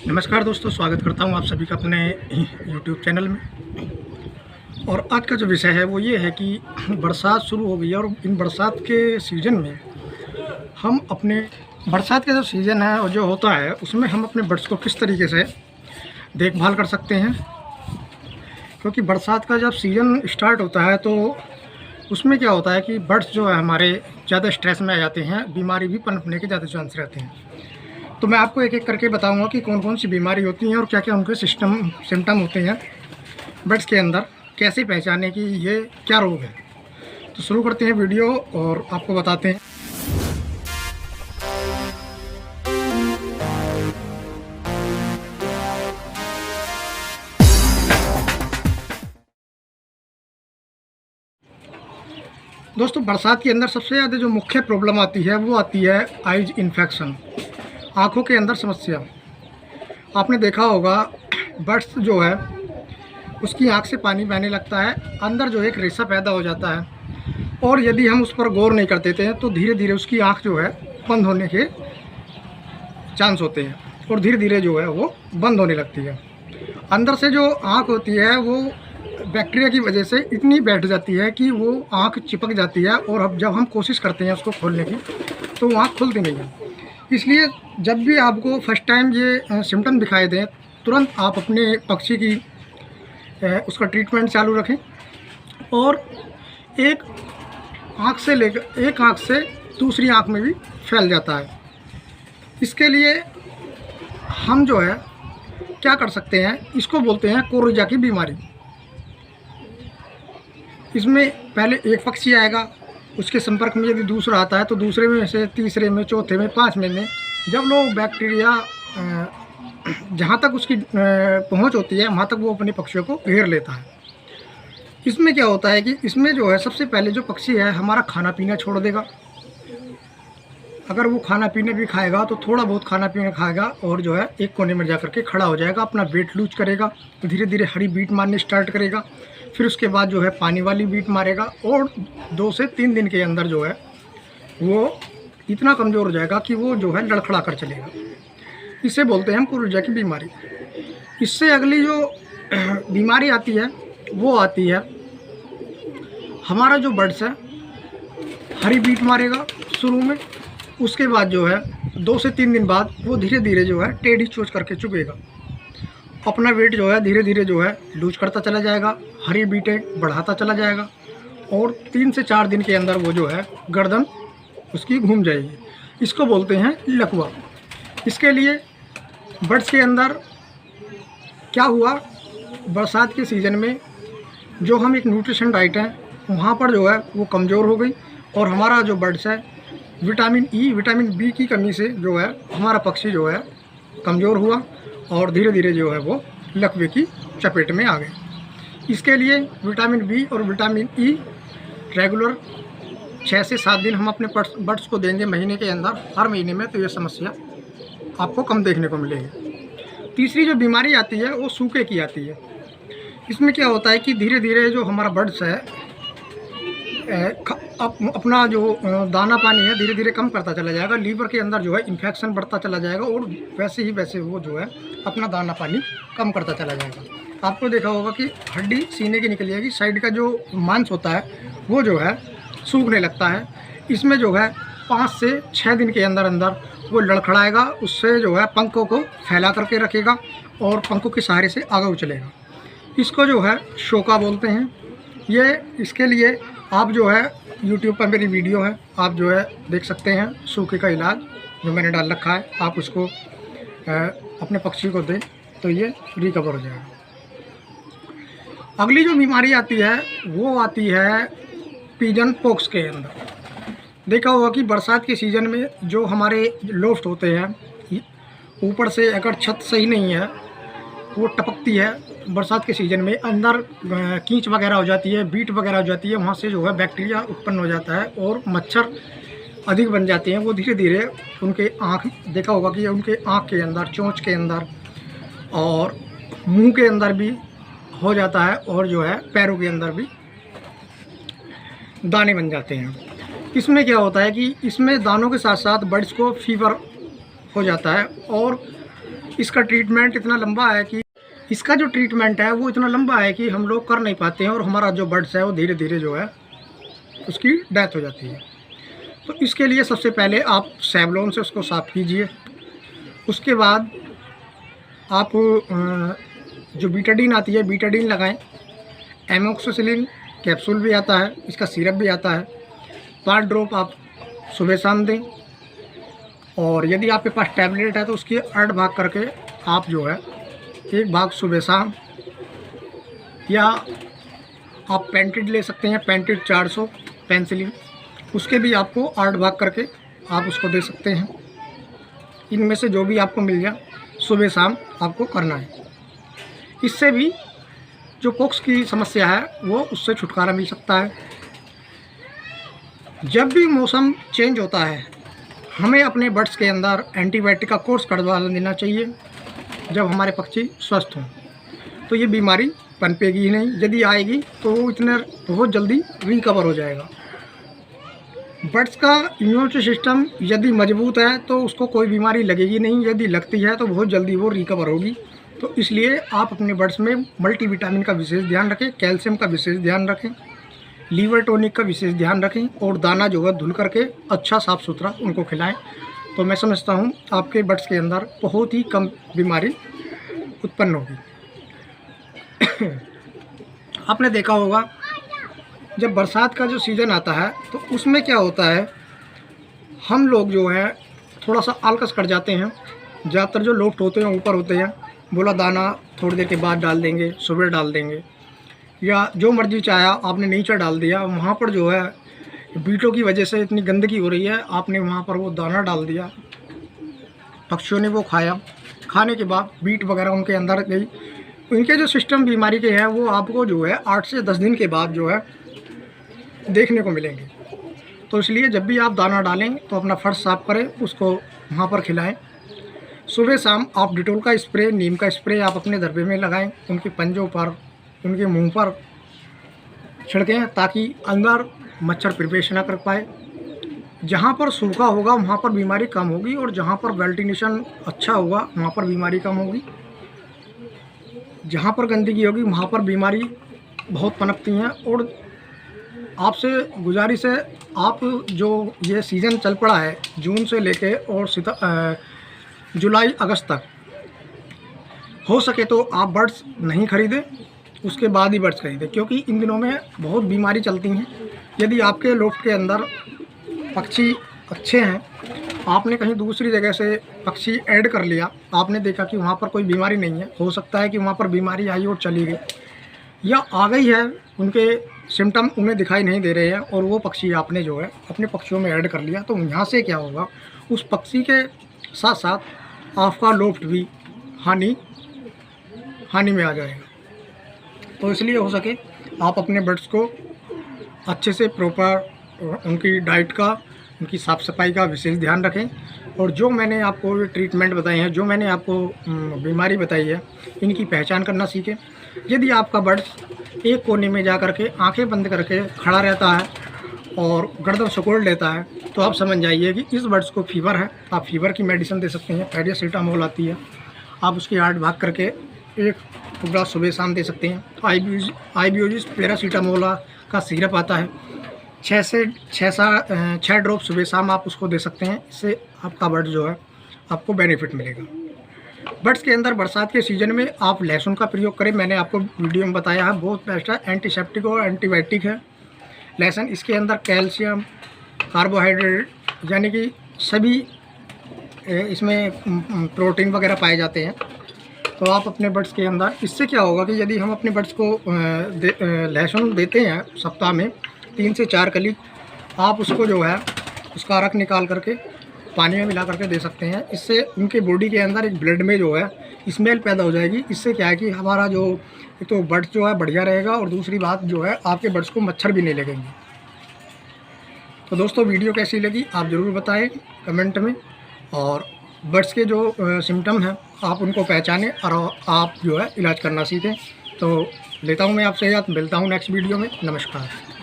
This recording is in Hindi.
नमस्कार दोस्तों, स्वागत करता हूं आप सभी का अपने YouTube चैनल में। और आज का जो विषय है वो ये है कि बरसात शुरू हो गई है और इन बरसात के सीज़न में हम अपने बरसात का जो सीज़न है और जो होता है उसमें हम अपने बर्ड्स को किस तरीके से देखभाल कर सकते हैं। क्योंकि बरसात का जब सीज़न स्टार्ट होता है तो उसमें क्या होता है कि बर्ड्स जो है हमारे ज़्यादा स्ट्रेस में आ जाते हैं, बीमारी भी पनपने के ज़्यादा चांस रहते हैं। तो मैं आपको एक एक करके बताऊंगा कि कौन कौन सी बीमारी होती हैं और क्या क्या उनके सिम्टम होते हैं बर्ड्स के अंदर, कैसे पहचाने कि ये क्या रोग है। तो शुरू करते हैं वीडियो और आपको बताते हैं। दोस्तों, बरसात के अंदर सबसे ज़्यादा जो मुख्य प्रॉब्लम आती है वो आती है आइज इन्फेक्शन, आँखों के अंदर समस्या। आपने देखा होगा बर्ड्स जो है उसकी आँख से पानी बहने लगता है, अंदर जो एक रेशा पैदा हो जाता है और यदि हम उस पर गौर नहीं करते थे तो धीरे धीरे उसकी आँख जो है बंद होने के चांस होते हैं और धीरे धीरे जो है वो बंद होने लगती है। अंदर से जो आँख होती है वो बैक्टीरिया की वजह से इतनी बैठ जाती है कि वो आँख चिपक जाती है और अब जब हम कोशिश करते हैं उसको खोलने की तो वो आँख खुलती नहीं है। इसलिए जब भी आपको फर्स्ट टाइम ये सिम्टम दिखाई दें तुरंत आप अपने पक्षी की उसका ट्रीटमेंट चालू रखें और एक आँख से लेकर एक आँख से दूसरी आँख में भी फैल जाता है। इसके लिए हम जो है क्या कर सकते हैं, इसको बोलते हैं कोरोजा की बीमारी। इसमें पहले एक पक्षी आएगा, उसके संपर्क में यदि दूसरा आता है तो दूसरे में से तीसरे में, चौथे में, पाँचवें में जब लोग बैक्टीरिया जहाँ तक उसकी पहुँच होती है वहाँ तक वो अपने पक्षियों को घेर लेता है। इसमें क्या होता है कि इसमें जो है सबसे पहले जो पक्षी है हमारा खाना पीना छोड़ देगा। अगर वो खाना पीना भी खाएगा तो थोड़ा बहुत खाना पीना खाएगा और जो है एक कोने में जा कर के खड़ा हो जाएगा, अपना वेट लूज करेगा, धीरे धीरे हरी बीट मारनी स्टार्ट करेगा। फिर उसके बाद जो है पानी वाली बीट मारेगा और 2 से 3 दिन के अंदर जो है वो इतना कमज़ोर हो जाएगा कि वो जो है लड़खड़ा कर चलेगा। इसे बोलते हैं हम कोरोजा की बीमारी। इससे अगली जो बीमारी आती है वो आती है हमारा जो बर्ड्स है हरी बीट मारेगा शुरू में, उसके बाद जो है 2 से 3 दिन बाद वो धीरे धीरे जो है टेढ़ी चोंच करके चुभेगा, अपना वेट जो है धीरे धीरे जो है लूज करता चला जाएगा, हरी बीटें बढ़ाता चला जाएगा और 3 से 4 दिन के अंदर वो जो है गर्दन उसकी घूम जाएगी। इसको बोलते हैं लकवा। इसके लिए बर्ड्स के अंदर क्या हुआ, बरसात के सीज़न में जो हम एक न्यूट्रिशन डाइट है वहाँ पर जो है वो कमज़ोर हो गई और हमारा जो बर्ड्स है विटामिन ई, विटामिन बी की कमी से जो है हमारा पक्षी जो है कमज़ोर हुआ और धीरे धीरे जो है वो लकवे की चपेट में आ गए। इसके लिए विटामिन बी और विटामिन ई रेगुलर 6 से 7 दिन हम अपने बर्ड्स को देंगे महीने के अंदर, हर महीने में, तो ये समस्या आपको कम देखने को मिलेगी। तीसरी जो बीमारी आती है वो सूखे की आती है। इसमें क्या होता है कि धीरे धीरे जो हमारा बर्ड्स है अपना जो दाना पानी है धीरे धीरे कम करता चला जाएगा, लीवर के अंदर जो है इन्फेक्शन बढ़ता चला जाएगा और वैसे वो जो है अपना दाना पानी कम करता चला जाएगा। आपको देखा होगा कि हड्डी सीने की निकल जाएगी, साइड का जो मांस होता है वो जो है सूखने लगता है। इसमें जो है 5 से 6 दिन के अंदर अंदर वो लड़खड़ाएगा, उससे जो है पंखों को फैला करके रखेगा और पंखों के सहारे से आगे उछलेगा। इसको जो है शोका बोलते हैं। ये इसके लिए आप जो है YouTube पर मेरी वीडियो है, आप जो है देख सकते हैं, सूखे का इलाज जो मैंने डाल रखा है, आप उसको अपने पक्षी को दें तो ये रिकवर हो जाएगा। अगली जो बीमारी आती है वो आती है पिजन पॉक्स के अंदर। देखा होगा कि बरसात के सीज़न में जो हमारे लोफ्ट होते हैं ऊपर से अगर छत सही नहीं है वो टपकती है, बरसात के सीज़न में अंदर कीच वगैरह हो जाती है, बीट वगैरह हो जाती है, वहाँ से जो है बैक्टीरिया उत्पन्न हो जाता है और मच्छर अधिक बन जाते हैं। वो धीरे धीरे उनके आँख, देखा होगा कि उनके आँख के अंदर, चोंच के अंदर और मुंह के अंदर भी हो जाता है और जो है पैरों के अंदर भी दाने बन जाते हैं। इसमें क्या होता है कि इसमें दानों के साथ साथ बर्ड्स को फीवर हो जाता है और इसका ट्रीटमेंट इतना लंबा है कि इसका जो ट्रीटमेंट है वो इतना लंबा है कि हम लोग कर नहीं पाते हैं और हमारा जो बर्ड्स है वो धीरे धीरे जो है उसकी डेथ हो जाती है। तो इसके लिए सबसे पहले आप सेवलॉन से उसको साफ़ कीजिए। उसके बाद आप जो बीटाडीन आती है बीटाडीन लगाएं। एमोक्सिसिलिन कैप्सूल भी आता है, इसका सिरप भी आता है। 5 ड्रॉप आप सुबह शाम दें। और यदि आपके पास टैबलेट है तो उसके 8 भाग करके आप जो है 1 भाग सुबह शाम, या आप पेंटिड ले सकते हैं, पेंटिड 400 पेंसिलिन, उसके भी आपको 8 भाग करके आप उसको दे सकते हैं। इनमें से जो भी आपको मिल जाए सुबह शाम आपको करना है। इससे भी जो पॉक्स की समस्या है वो उससे छुटकारा मिल सकता है। जब भी मौसम चेंज होता है हमें अपने बर्ड्स के अंदर एंटीबायोटिक का कोर्स करवा देना चाहिए जब हमारे पक्षी स्वस्थ हों। तो ये बीमारी पनपेगी ही नहीं, यदि आएगी तो वो इतने बहुत जल्दी रिकवर हो जाएगा। बर्ड्स का इम्यून सिस्टम यदि मजबूत है तो उसको कोई बीमारी लगेगी नहीं, यदि लगती है तो बहुत जल्दी वो रिकवर होगी। तो इसलिए आप अपने बर्ड्स में मल्टीविटामिन का विशेष ध्यान रखें, कैल्शियम का विशेष ध्यान रखें, लीवर टॉनिक का विशेष ध्यान रखें और दाना जो है धुल करके अच्छा साफ़ सुथरा उनको खिलाएं। तो मैं समझता हूँ आपके बर्ड्स के अंदर बहुत ही कम बीमारी उत्पन्न होगी। आपने देखा होगा जब बरसात का जो सीज़न आता है तो उसमें क्या होता है, हम लोग जो है थोड़ा सा आलकस कर जाते हैं। ज़्यादातर जो लोफ्ट होते हैं ऊपर होते हैं, बोला दाना थोड़ी देर के बाद डाल देंगे, सुबह डाल देंगे, या जो मर्जी चाहा आपने नीचे डाल दिया। वहाँ पर जो है बीटों की वजह से इतनी गंदगी हो रही है, आपने वहाँ पर वो दाना डाल दिया, पक्षियों ने वो खाया, खाने के बाद बीट वगैरह उनके अंदर गई। उनके जो सिस्टम बीमारी के हैं वो आपको जो है 8 से 10 दिन के बाद जो है देखने को मिलेंगे। तो इसलिए जब भी आप दाना डालें तो अपना फर्श साफ़ करें, उसको वहाँ पर खिलाएं। सुबह शाम आप डिटोल का स्प्रे, नीम का स्प्रे आप अपने दरबे में लगाएं, उनके पंजों पर, उनके मुंह पर छिड़कें ताकि अंदर मच्छर प्रवेश ना कर पाए। जहाँ पर सूखा होगा वहाँ पर बीमारी कम होगी और जहाँ पर वेंटिलेशन अच्छा होगा वहाँ पर बीमारी कम होगी। जहाँ पर गंदगी होगी वहाँ पर बीमारी बहुत पनपती हैं। और आपसे गुजारिश है, आप जो ये सीज़न चल पड़ा है जून से लेके और जुलाई अगस्त तक, हो सके तो आप बर्ड्स नहीं खरीदें, उसके बाद ही बर्ड्स खरीदें, क्योंकि इन दिनों में बहुत बीमारी चलती हैं। यदि आपके लोफ्ट के अंदर पक्षी अच्छे हैं, आपने कहीं दूसरी जगह से पक्षी ऐड कर लिया, आपने देखा कि वहाँ पर कोई बीमारी नहीं है, हो सकता है कि वहाँ पर बीमारी आई और चली गई, या आ गई है, उनके सिम्टम उन्हें दिखाई नहीं दे रहे हैं और वो पक्षी आपने जो है अपने पक्षियों में ऐड कर लिया, तो यहाँ से क्या होगा, उस पक्षी के साथ साथ आपका लोफ्ट भी हानि में आ जाएगा। तो इसलिए हो सके आप अपने बर्ड्स को अच्छे से प्रॉपर उनकी डाइट का, उनकी साफ़ सफाई का विशेष ध्यान रखें। और जो मैंने आपको ट्रीटमेंट बताए हैं, जो मैंने आपको बीमारी बताई है, इनकी पहचान करना सीखें। यदि आपका बर्ड्स एक कोने में जा कर के आँखें बंद करके खड़ा रहता है और गर्दन सिकोड़ लेता है, तो आप समझ जाइए कि इस बर्ड्स को फीवर है। आप फीवर की मेडिसिन दे सकते हैं, पैरासीटामोल आती है, आप उसकी 8 भाग करके एक टुकड़ा सुबह शाम दे सकते हैं। आईबीओजिस पैरासीटामोल का सिरप आता है, 6 ड्रॉप सुबह शाम आप उसको दे सकते हैं। इससे आपका बर्ड जो है आपको बेनिफिट मिलेगा। बर्ड्स के अंदर बरसात के सीज़न में आप लहसुन का प्रयोग करें, मैंने आपको वीडियो में बताया है, बहुत बेस्ट है, एंटीसेप्टिक और एंटीबायोटिक है लहसुन। इसके अंदर कैल्शियम, कार्बोहाइड्रेट, यानी कि सभी इसमें प्रोटीन वगैरह पाए जाते हैं। तो आप अपने बर्ड्स के अंदर, इससे क्या होगा कि यदि हम अपने बर्ड्स को लहसुन देते हैं सप्ताह में 3 से 4 कली, आप उसको जो है उसका रख निकाल करके पानी में मिला करके दे सकते हैं। इससे उनके बॉडी के अंदर एक ब्लड में जो है स्मेल पैदा हो जाएगी। इससे क्या है कि हमारा जो एक तो बर्ड्स जो है बढ़िया रहेगा और दूसरी बात जो है आपके बर्ड्स को मच्छर भी नहीं लगेंगे। तो दोस्तों वीडियो कैसी लगी आप ज़रूर बताएं कमेंट में, और बर्ड्स के जो सिम्टम हैं आप उनको पहचानें और आप जो है इलाज करना सीखें। तो लेता हूँ मैं आपसे याद, मिलता हूँ नेक्स्ट वीडियो में। नमस्कार।